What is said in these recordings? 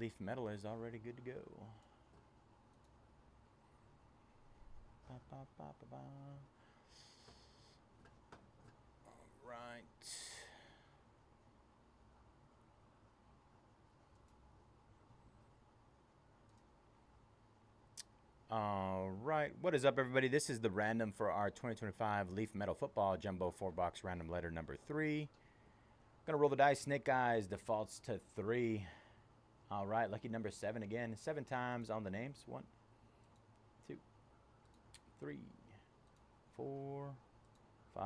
Leaf metal is already good to go. Ba, ba, ba, ba, ba. All right. All right. What is up, everybody? This is the random for our 2025 Leaf Metal Football Jumbo 4-box random letter number 3. Gonna roll the dice. Snake Eyes defaults to 3. All right. Lucky number 7 again. 7 times on the names. 1, 2, 3, 4, 5,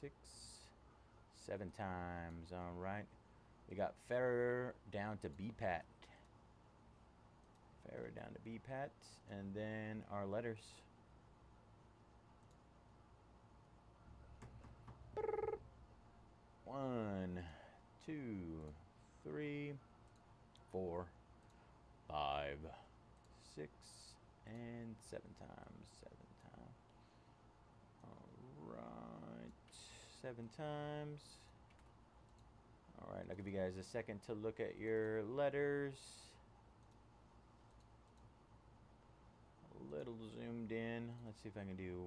6, 7 times. All right. We got Ferrer down to B-Pat. Ferrer down to B-Pat. And then our letters. 1, 2, 3, 4, 5, 6, and 7 times. 7 times. All right. 7 times. All right. I'll give you guys a second to look at your letters. A little zoomed in. Let's see if I can do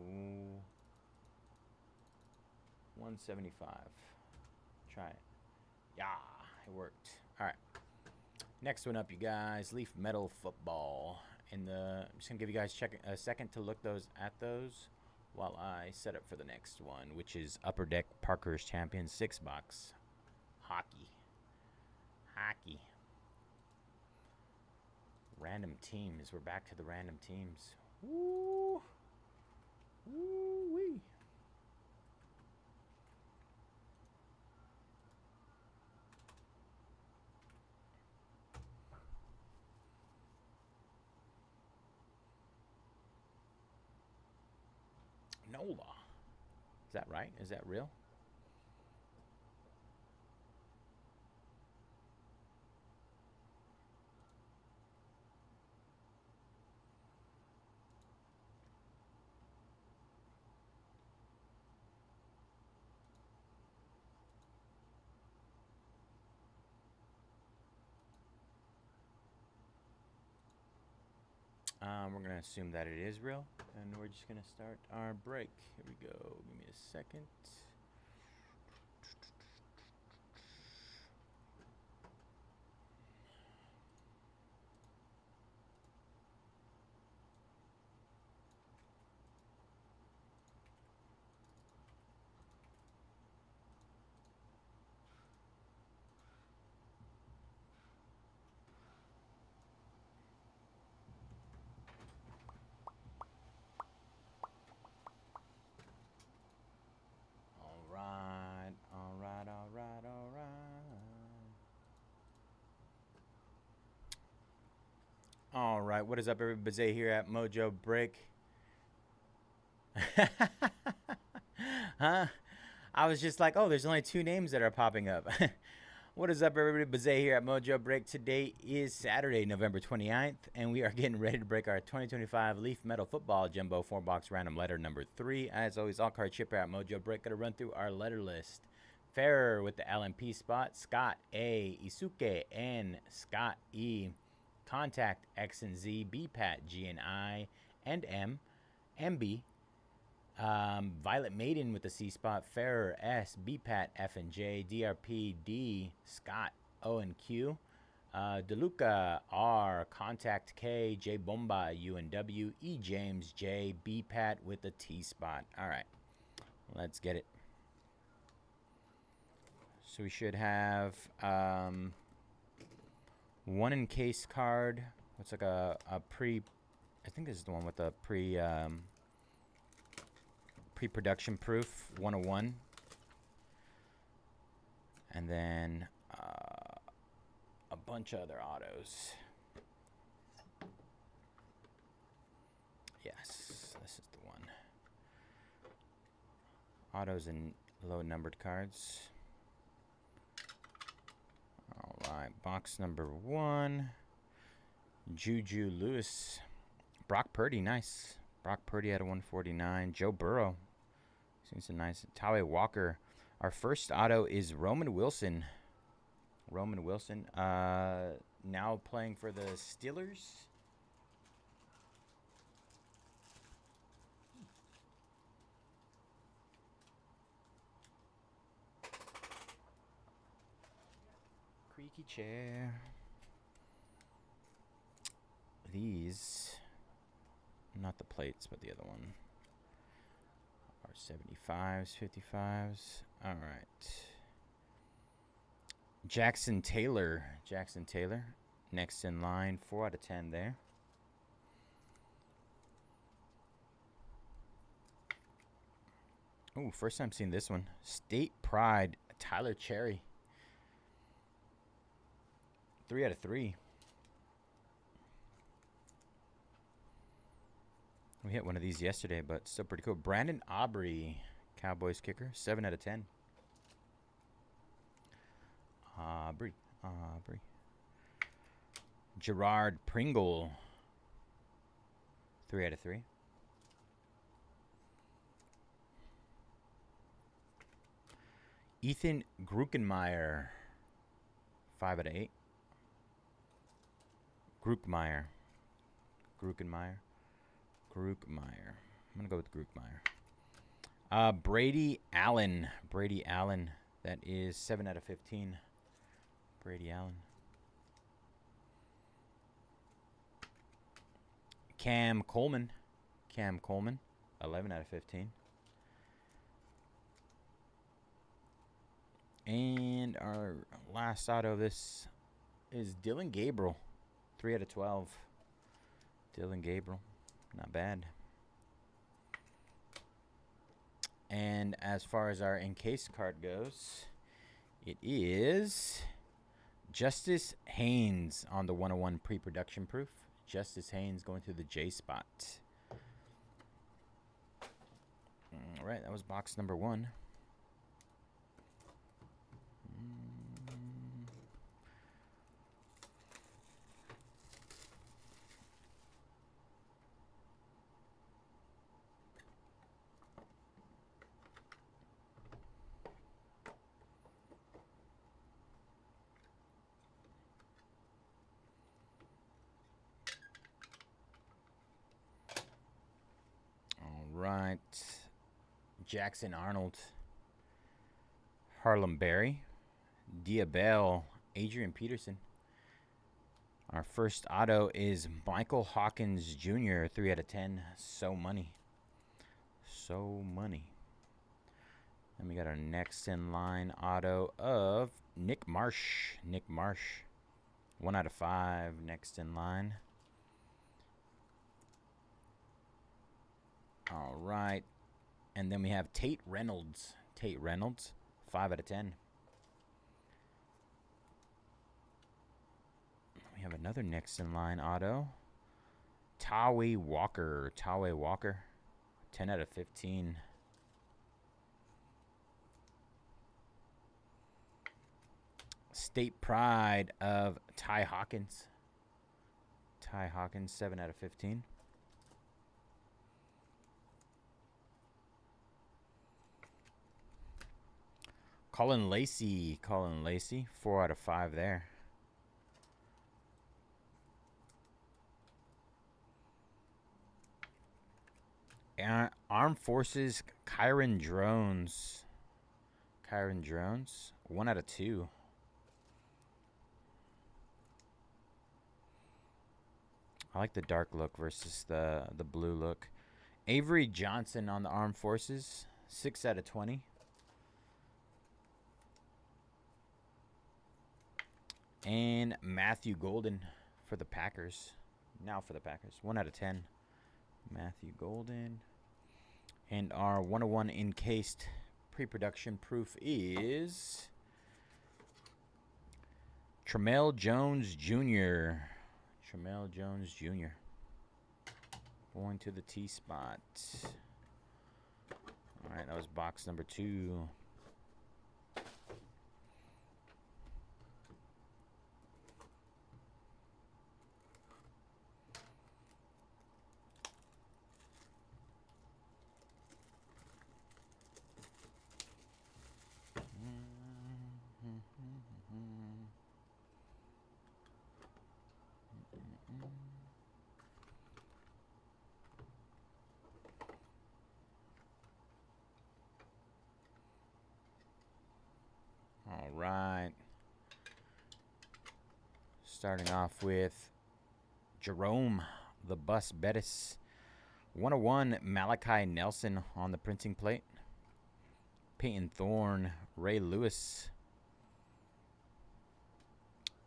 175. Try it. Yeah, it worked. All right. Next one up, you guys. Leaf Metal Football. I'm just gonna give you guys a second to look at those while I set up for the next one, which is Upper Deck Parker's Champions 6-box. Hockey. Random teams. We're back to the random teams. Woo! Woo-wee. NOLA. Is that right? Is that real? We're going to assume that it is real, and we're just going to start our break. Here we go. Give me a second. All right, what is up, everybody? Here at Mojobreak. Huh? I was just like, oh, there's only 2 names that are popping up. What is up, everybody? Bazay here at Mojobreak. Today is Saturday, November 29th, and we are getting ready to break our 2025 Leaf Metal Football Jumbo 4-box random letter number 3. As always, all card shipper at Mojobreak. Gonna run through our letter list. Ferrer with the LMP spot. Scott A. Isuke N. Scott E. Contact X and Z. B-Pat G and I and M. MB. Violet Maiden with the C spot. Ferrer S. B-Pat F and J. DRP D. Scott O and Q. DeLuca R. Contact K. J Bomba U and W. E James J. B-Pat with the T spot. All right, let's get it. So we should have one encased card. What's like a pre? I think this is the one with the pre-production proof 101, and then a bunch of other autos. Yes, this is the one. Autos and low numbered cards. All right, box number 1. Juju Lewis. Brock Purdy, nice. Brock Purdy at a 149. Joe Burrow. Seems so nice. Tawe Walker. Our first auto is Roman Wilson. Roman Wilson. Now playing for the Steelers. Creaky chair. These, not the plates, but the other one, are 75s, 55s. All right. Jackson Taylor. Jackson Taylor. Next in line. 4 out of 10 there. Oh, first time seeing this one. State Pride. Tyler Cherry. 3 out of 3. We hit one of these yesterday, but still pretty cool. Brandon Aubrey, Cowboys kicker, 7 out of 10. Aubrey. Gerard Pringle, 3 out of 3. Ethan Gruckenmeyer, 5 out of 8. Gruckenmeyer. I'm going to go with Gruckenmeyer. Brady Allen. That is 7 out of 15. Brady Allen. Cam Coleman. 11 out of 15. And our last auto of this is Dylan Gabriel. 3 out of 12. Dylan Gabriel. Not bad. And as far as our encased card goes, it is Justice Haynes on the 101 pre-production proof. Justice Haynes going through the J spot. All right, that was box number 1. Right. Jackson Arnold. Harlem Berry. Diabell. Adrian Peterson. Our first auto is Michael Hawkins Jr. 3 out of 10. So money. Then we got our next in line auto of Nick Marsh. 1 out of 5. Next in line. All right. And then we have Tate Reynolds. 5 out of 10. We have another next in line auto. Tawee Walker. 10 out of 15. State Pride of Ty Hawkins. 7 out of 15. Colin Lacey, 4 out of 5 there. Armed Forces, Kyron Drones. 1 out of 2. I like the dark look versus the blue look. Avery Johnson on the Armed Forces, 6 out of 20. And Matthew Golden for the Packers. 1 out of 10. Matthew Golden. And our 101 encased pre-production proof is Tramel Jones Jr. Going to the T spot. All right, that was box number 2. Starting off with Jerome, the Bus Bettis. 101, Malachi Nelson on the printing plate. Peyton Thorne, Ray Lewis.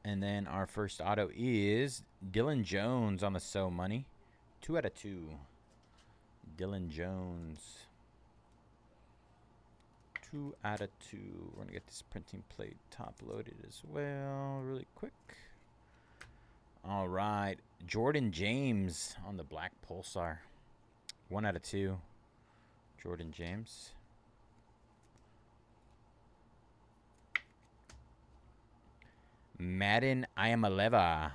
And then our first auto is Dylan Jones on the So Money. 2 out of 2. Dylan Jones. 2 out of 2. We're going to get this printing plate top loaded as well really quick. All right. Jordan James on the Black Pulsar. 1 out of 2. Jordan James. Madden Iamaleva.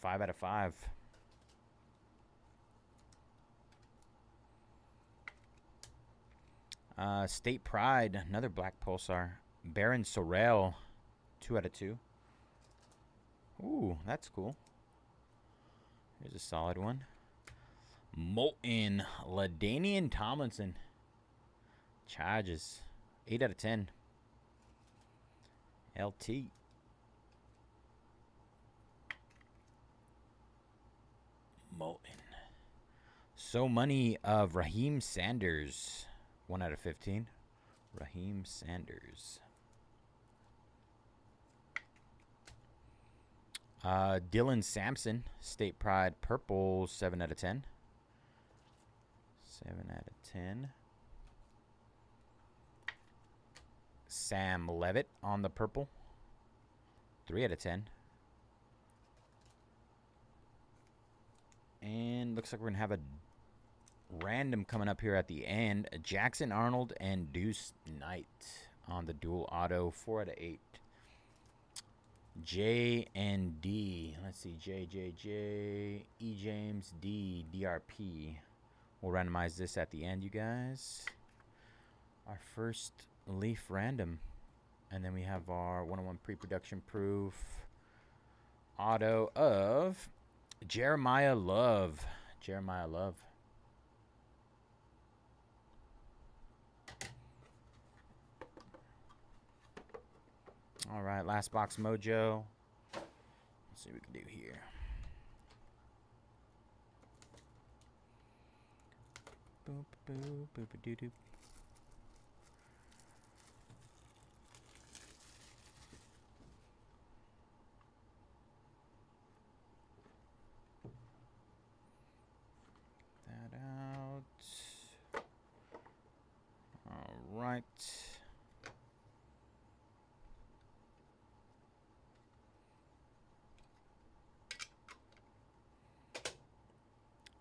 5 out of 5. State Pride, another Black Pulsar. Baron Sorrell, 2 out of 2. Ooh, that's cool. Here's a solid one. Molten LaDainian Tomlinson. Charges, 8 out of 10. LT. Molten. So Money of Raheem Sanders. 1 out of 15. Raheem Sanders. Dylan Sampson, State Pride Purple, 7 out of 10. 7 out of 10. Sam Levitt on the purple. 3 out of 10. And looks like we're going to have a random coming up here at the end. Jackson Arnold and Deuce Knight on the dual auto. 4 out of 8. J and D. Let's see. J, E James, D, DRP. We'll randomize this at the end, you guys. Our first Leaf random. And then we have our 101 pre-production proof auto of Jeremiah Love. Jeremiah Love. All right, last box mojo. Let's see what we can do here. Boop, boop, boop, doo, doo. That out. All right.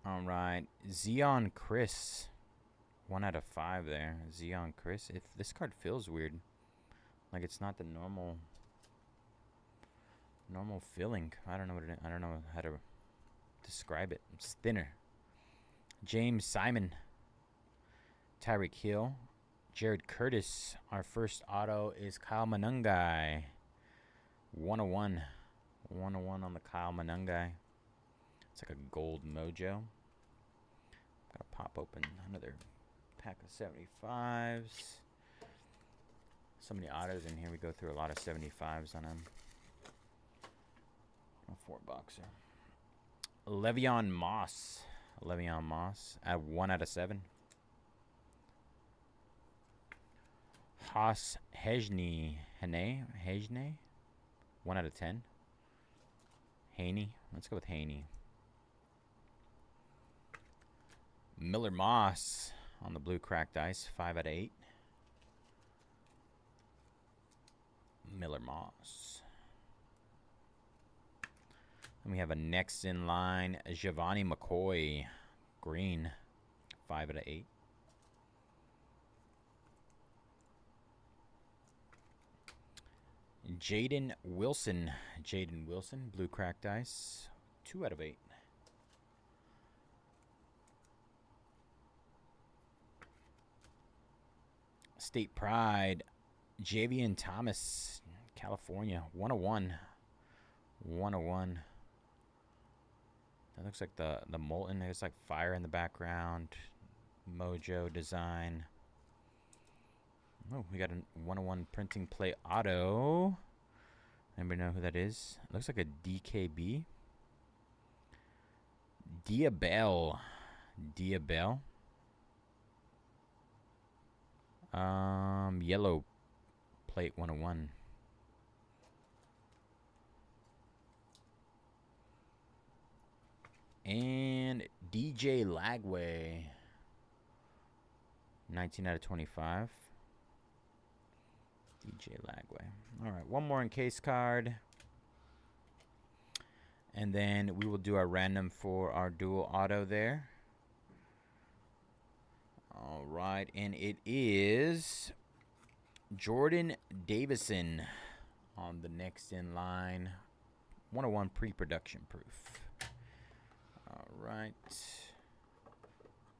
All right, Zion Chris, 1 out of 5 there. Zion Chris. If this card feels weird, like it's not the normal feeling. I don't know what it is. I don't know how to describe it. It's thinner. James Simon, Tyreek Hill, Jared Curtis. Our first auto is Kyle Manungai. 101. 101 on the Kyle Manungai. It's like a gold mojo. Gotta pop open another pack of 75s. So many autos in here. We go through a lot of 75s on them. A 4-boxer. Le'Veon Moss. Le'Veon Moss at 1 out of 7. Haas Hejne. 1 out of 10. Haney. Let's go with Haney. Miller Moss on the blue cracked ice, 5 out of 8. Miller Moss. And we have a next in line, Giovanni McCoy, green, 5 out of 8. Jaden Wilson, blue cracked ice, 2 out of 8. State Pride, Javian Thomas, California, 101. 101. That looks like the molten. There's like fire in the background. Mojo design. Oh, we got a 101 printing plate auto. And we Anybody know who that is? Looks like a DKB. Diabell. Yellow plate 101. And DJ Lagway. 19 out of 25. DJ Lagway. All right, one more encase card. And then we will do our random for our dual auto there. All right, and it is Jordan Davison on the next in line. 101 pre-production proof. All right.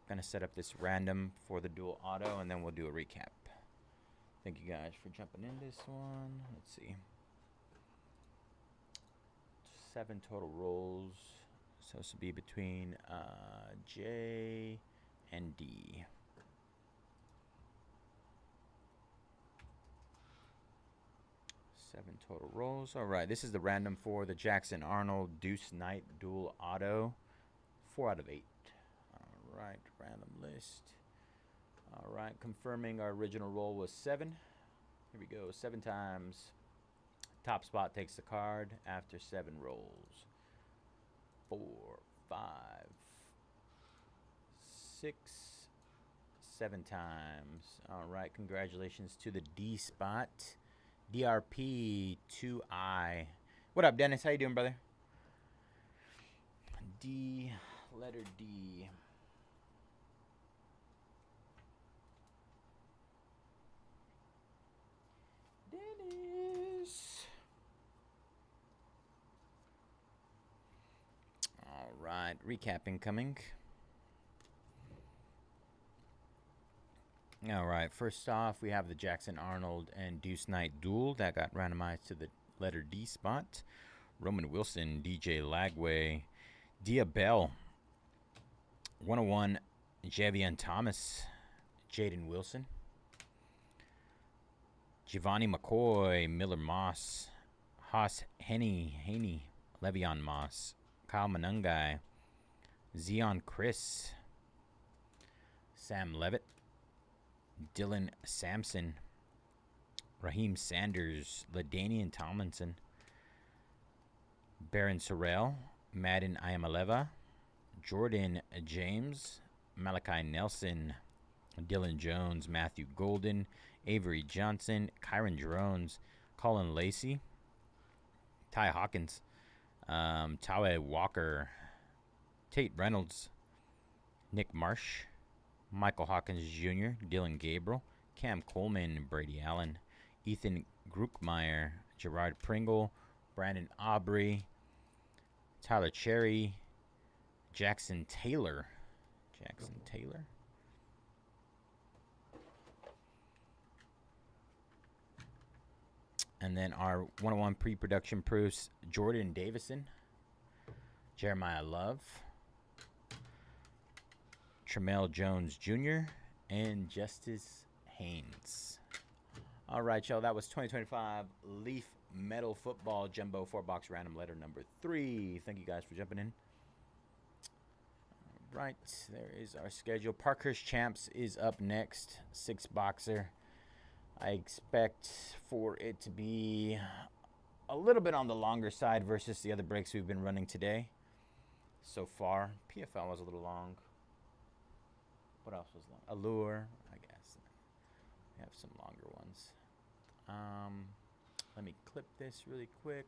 Gonna set up this random for the dual auto, and then we'll do a recap. Thank you guys for jumping in this one. Let's see. 7 total rolls. So this will be between J and D. Seven total rolls. All right, this is the random for the Jackson Arnold Deuce Knight dual auto. 4 out of 8. All right, random list. All right, confirming our original roll was 7. Here we go, 7 times. Top spot takes the card after 7 rolls. 4, 5, 6, 7 times. All right, congratulations to the D spot. DRP 2I. What up, Dennis? How you doing, brother? D, letter D. Dennis. All right, recap incoming. All right, first off, we have the Jackson Arnold and Deuce Knight duel that got randomized to the letter D spot. Roman Wilson, DJ Lagway, Diabell, 101, Javian Thomas, Jaden Wilson, Giovanni McCoy, Miller Moss, Haas Haney, Le'Veon Moss, Kyle Manungai, Zion Chris, Sam Levitt, Dylan Sampson, Raheem Sanders, LaDainian Tomlinson, Baron Sorrell, Madden Iamaleva, Jordan James, Malachi Nelson, Dylan Jones, Matthew Golden, Avery Johnson, Kyron Drones, Colin Lacey, Ty Hawkins, Tawe Walker, Tate Reynolds, Nick Marsh, Michael Hawkins Jr., Dylan Gabriel, Cam Coleman, Brady Allen, Ethan Grookmeyer, Gerard Pringle, Brandon Aubrey, Tyler Cherry, Jackson Taylor. And then our 101 pre-production proofs, Jordan Davison, Jeremiah Love, Tramel Jones Jr., and Justice Haynes. All right, y'all, that was 2025 Leaf Metal Football Jumbo 4-box random letter number 3. Thank you guys for jumping in. All right, there is our schedule. Parkhurst Champs is up next, 6-boxer. I expect for it to be a little bit on the longer side versus the other breaks we've been running today so far. PFL was a little long. What else was long? Allure, I guess. We have some longer ones. Let me clip this really quick.